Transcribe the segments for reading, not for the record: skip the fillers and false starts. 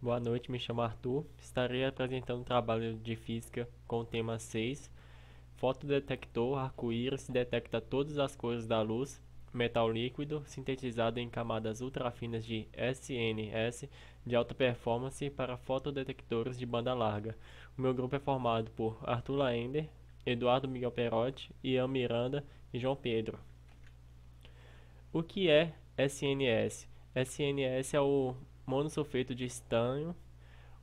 Boa noite, me chamo Arthur. Estarei apresentando um trabalho de física com o tema 6. Fotodetector arco-íris detecta todas as cores da luz. Metal líquido sintetizado em camadas ultrafinas de SNS de alta performance para fotodetectores de banda larga. O meu grupo é formado por Arthur Laender, Eduardo Miguel Perotti, Ian Miranda e João Pedro. O que é SNS? SNS é o monossulfeto de estânio.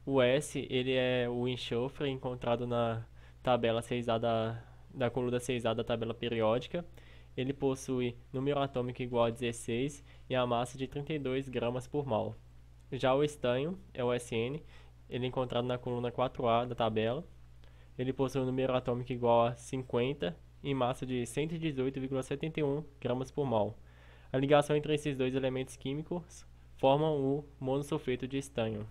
O S, ele é o enxofre encontrado na tabela 6A da coluna 6A da tabela periódica. Ele possui número atômico igual a 16 e a massa de 32 gramas por mol. Já o estânio é o SN, ele é encontrado na coluna 4A da tabela. Ele possui um número atômico igual a 50 e massa de 118,71 gramas por mol. A ligação entre esses dois elementos químicos forma o monossulfeto de estânio.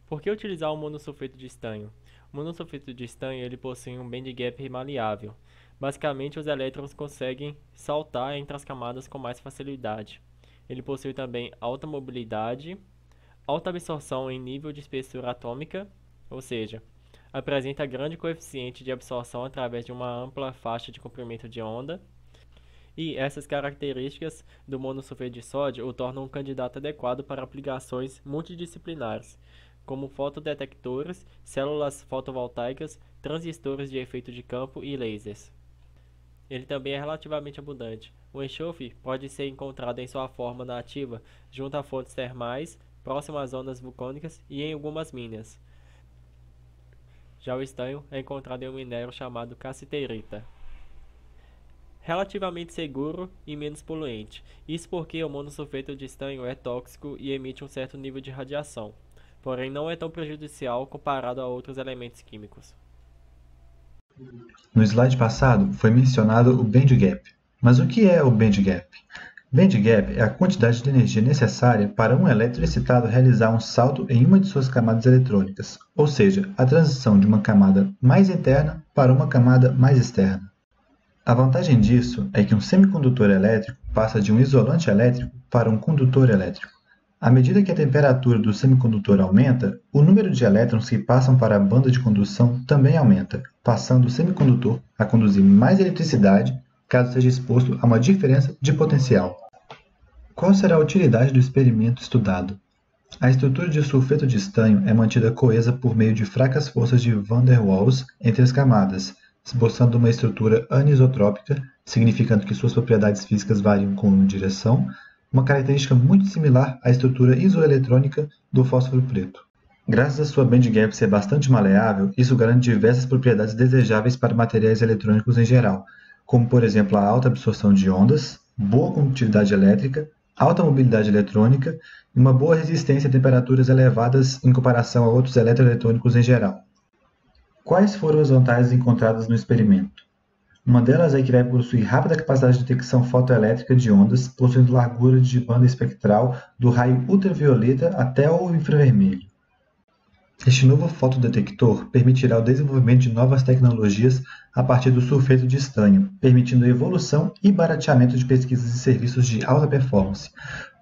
Por que utilizar o monossulfeto de estanho? O monossulfeto de estanho ele possui um band gap maleável. Basicamente, os elétrons conseguem saltar entre as camadas com mais facilidade. Ele possui também alta mobilidade, alta absorção em nível de espessura atômica, ou seja, apresenta grande coeficiente de absorção através de uma ampla faixa de comprimento de onda. E essas características do monossulfeto de sódio o tornam um candidato adequado para aplicações multidisciplinares, como fotodetectores, células fotovoltaicas, transistores de efeito de campo e lasers. Ele também é relativamente abundante. O enxofre pode ser encontrado em sua forma nativa junto a fontes termais, próximo às zonas vulcânicas e em algumas minas. Já o estanho é encontrado em um minério chamado cassiterita. Relativamente seguro e menos poluente. Isso porque o monossulfeto de estanho é tóxico e emite um certo nível de radiação, porém não é tão prejudicial comparado a outros elementos químicos. No slide passado, foi mencionado o band gap. Mas o que é o band gap? Band gap é a quantidade de energia necessária para um elétron excitado realizar um salto em uma de suas camadas eletrônicas, ou seja, a transição de uma camada mais interna para uma camada mais externa. A vantagem disso é que um semicondutor elétrico passa de um isolante elétrico para um condutor elétrico. À medida que a temperatura do semicondutor aumenta, o número de elétrons que passam para a banda de condução também aumenta, passando o semicondutor a conduzir mais eletricidade caso seja exposto a uma diferença de potencial. Qual será a utilidade do experimento estudado? A estrutura de sulfeto de estanho é mantida coesa por meio de fracas forças de van der Waals entre as camadas, esboçando uma estrutura anisotrópica, significando que suas propriedades físicas variam com direção, uma característica muito similar à estrutura isoeletrônica do fósforo preto. Graças à sua band gap ser bastante maleável, isso garante diversas propriedades desejáveis para materiais eletrônicos em geral, como por exemplo a alta absorção de ondas, boa condutividade elétrica, alta mobilidade eletrônica e uma boa resistência a temperaturas elevadas em comparação a outros eletroeletrônicos em geral. Quais foram as vantagens encontradas no experimento? Uma delas é que vai possuir rápida capacidade de detecção fotoelétrica de ondas, possuindo largura de banda espectral do raio ultravioleta até o infravermelho. Este novo fotodetector permitirá o desenvolvimento de novas tecnologias a partir do sulfeto de estanho, permitindo a evolução e barateamento de pesquisas e serviços de alta performance.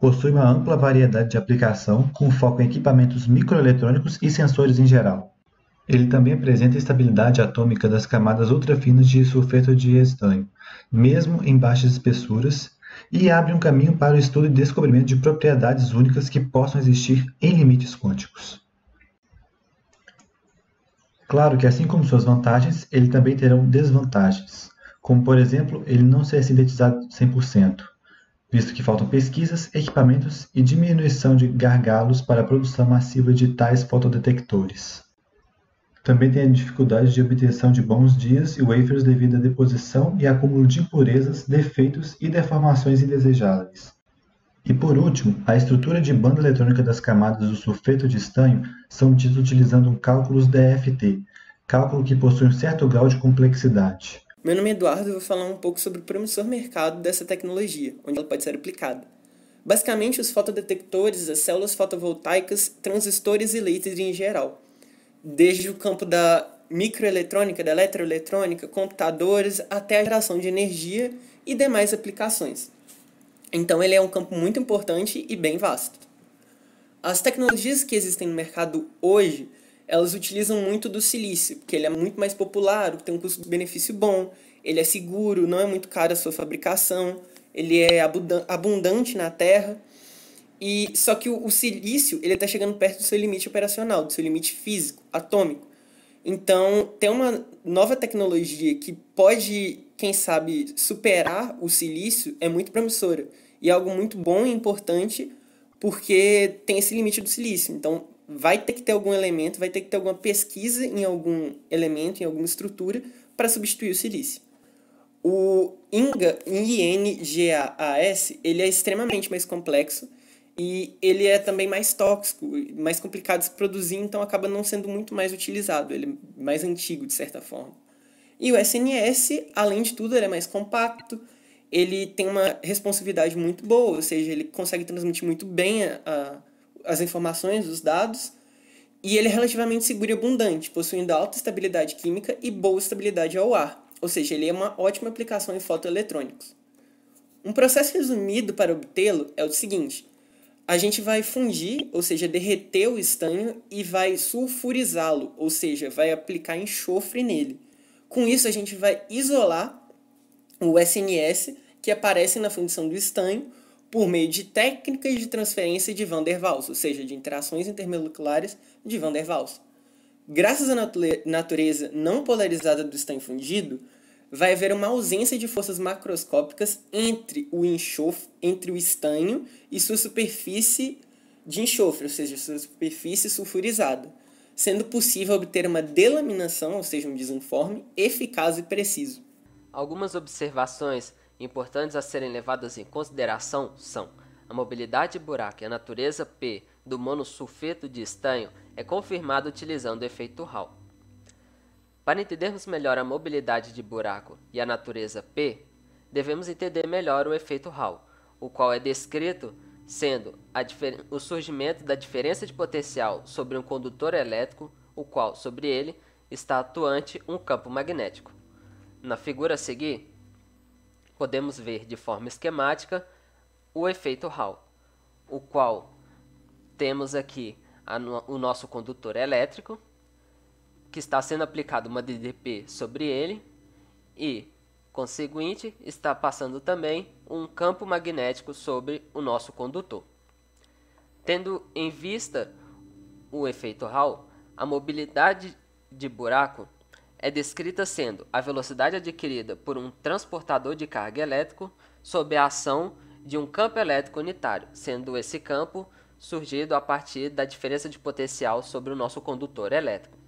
Possui uma ampla variedade de aplicação, com foco em equipamentos microeletrônicos e sensores em geral. Ele também apresenta estabilidade atômica das camadas ultrafinas de sulfeto de estanho, mesmo em baixas espessuras, e abre um caminho para o estudo e descobrimento de propriedades únicas que possam existir em limites quânticos. Claro que, assim como suas vantagens, ele também terá desvantagens, como, por exemplo, ele não ser sintetizado 100%, visto que faltam pesquisas, equipamentos e diminuição de gargalos para a produção massiva de tais fotodetectores. Também tem a dificuldade de obtenção de bons dias e wafers devido à deposição e acúmulo de impurezas, defeitos e deformações indesejáveis. E por último, a estrutura de banda eletrônica das camadas do sulfeto de estanho são obtidas utilizando um cálculos DFT, cálculo que possui um certo grau de complexidade. Meu nome é Eduardo e vou falar um pouco sobre o promissor mercado dessa tecnologia, onde ela pode ser aplicada. Basicamente, os fotodetectores, as células fotovoltaicas, transistores e lasers em geral. Desde o campo da microeletrônica, da eletroeletrônica, computadores, até a geração de energia e demais aplicações. Então ele é um campo muito importante e bem vasto. As tecnologias que existem no mercado hoje, elas utilizam muito do silício, porque ele é muito mais popular, tem um custo-benefício bom, ele é seguro, não é muito caro a sua fabricação, ele é abundante na terra. E só que o silício ele está chegando perto do seu limite operacional, do seu limite físico, atômico. Então, ter uma nova tecnologia que pode, quem sabe, superar o silício é muito promissora. E é algo muito bom e importante porque tem esse limite do silício. Então, vai ter que ter algum elemento, vai ter que ter alguma pesquisa em algum elemento, em alguma estrutura, para substituir o silício. O INGAS, ele é extremamente mais complexo e ele é também mais tóxico, mais complicado de se produzir, então acaba não sendo muito mais utilizado, ele é mais antigo de certa forma. E o SNS, além de tudo, ele é mais compacto, ele tem uma responsividade muito boa, ou seja, ele consegue transmitir muito bem as informações, os dados, e ele é relativamente seguro e abundante, possuindo alta estabilidade química e boa estabilidade ao ar, ou seja, ele é uma ótima aplicação em fotoeletrônicos. Um processo resumido para obtê-lo é o seguinte: a gente vai fundir, ou seja, derreter o estanho e vai sulfurizá-lo, ou seja, vai aplicar enxofre nele. Com isso, a gente vai isolar o SNS que aparece na fundição do estanho por meio de técnicas de transferência de Van der Waals, ou seja, de interações intermoleculares de Van der Waals. Graças à natureza não polarizada do estanho fundido, vai haver uma ausência de forças macroscópicas entre o enxofre, entre o estanho e sua superfície de enxofre, ou seja, sua superfície sulfurizada, sendo possível obter uma delaminação, ou seja, um desenforme, eficaz e preciso. Algumas observações importantes a serem levadas em consideração são: a mobilidade de buraco e a natureza P do monossulfeto de estanho é confirmada utilizando o efeito Hall. Para entendermos melhor a mobilidade de buraco e a natureza P, devemos entender melhor o efeito Hall, o qual é descrito sendo o surgimento da diferença de potencial sobre um condutor elétrico, o qual, sobre ele, está atuante um campo magnético. Na figura a seguir, podemos ver de forma esquemática o efeito Hall, o qual temos aqui o nosso condutor elétrico, que está sendo aplicado uma DDP sobre ele e, conseguinte, está passando também um campo magnético sobre o nosso condutor. Tendo em vista o efeito Hall, a mobilidade de buraco é descrita sendo a velocidade adquirida por um transportador de carga elétrico sob a ação de um campo elétrico unitário, sendo esse campo surgido a partir da diferença de potencial sobre o nosso condutor elétrico.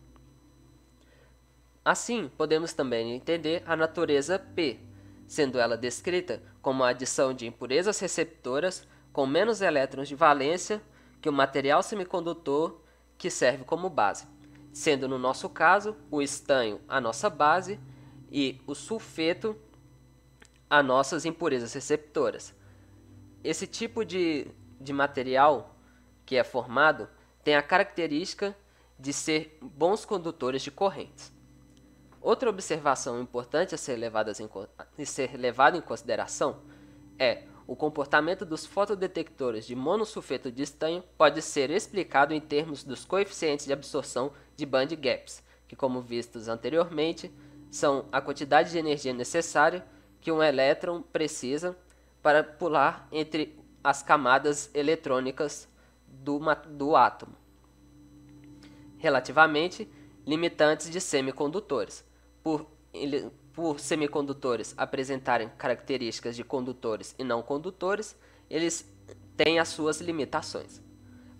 Assim, podemos também entender a natureza P, sendo ela descrita como a adição de impurezas receptoras com menos elétrons de valência que o material semicondutor que serve como base, sendo no nosso caso o estanho a nossa base e o sulfeto as nossas impurezas receptoras. Esse tipo de material que é formado tem a característica de ser bons condutores de correntes. Outra observação importante a ser levada em consideração é o comportamento dos fotodetectores de monossulfeto de estanho pode ser explicado em termos dos coeficientes de absorção de band gaps, que, como vistos anteriormente, são a quantidade de energia necessária que um elétron precisa para pular entre as camadas eletrônicas do átomo, relativamente limitantes de semicondutores. Por semicondutores apresentarem características de condutores e não condutores, eles têm as suas limitações.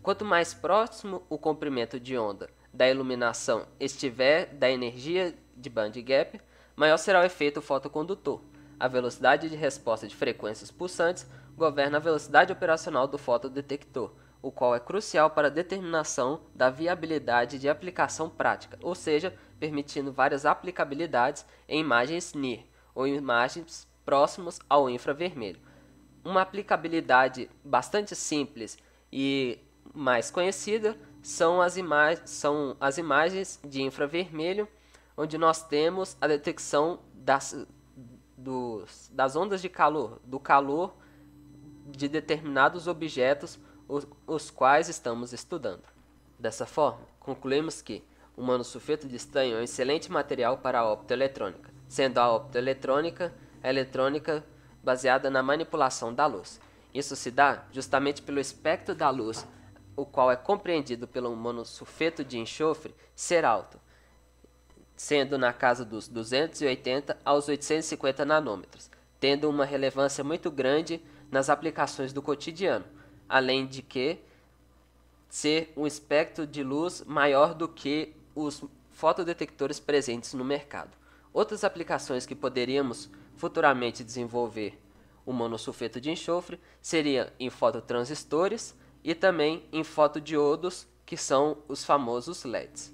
Quanto mais próximo o comprimento de onda da iluminação estiver da energia de band gap, maior será o efeito fotocondutor. A velocidade de resposta de frequências pulsantes governa a velocidade operacional do fotodetector, o qual é crucial para a determinação da viabilidade de aplicação prática, ou seja, permitindo várias aplicabilidades em imagens NIR, ou imagens próximas ao infravermelho. Uma aplicabilidade bastante simples e mais conhecida são as imagens de infravermelho, onde nós temos a detecção das ondas de calor, do calor de determinados objetos os quais estamos estudando. Dessa forma, concluímos que o monossulfeto de estanho é um excelente material para a optoeletrônica, sendo a optoeletrônica a eletrônica baseada na manipulação da luz. Isso se dá justamente pelo espectro da luz, o qual é compreendido pelo monossulfeto de enxofre ser alto, sendo na casa dos 280 aos 850 nanômetros, tendo uma relevância muito grande nas aplicações do cotidiano, além de que ser um espectro de luz maior do que os fotodetectores presentes no mercado. Outras aplicações que poderíamos futuramente desenvolver o monossulfeto de enxofre seria em fototransistores e também em fotodiodos, que são os famosos LEDs.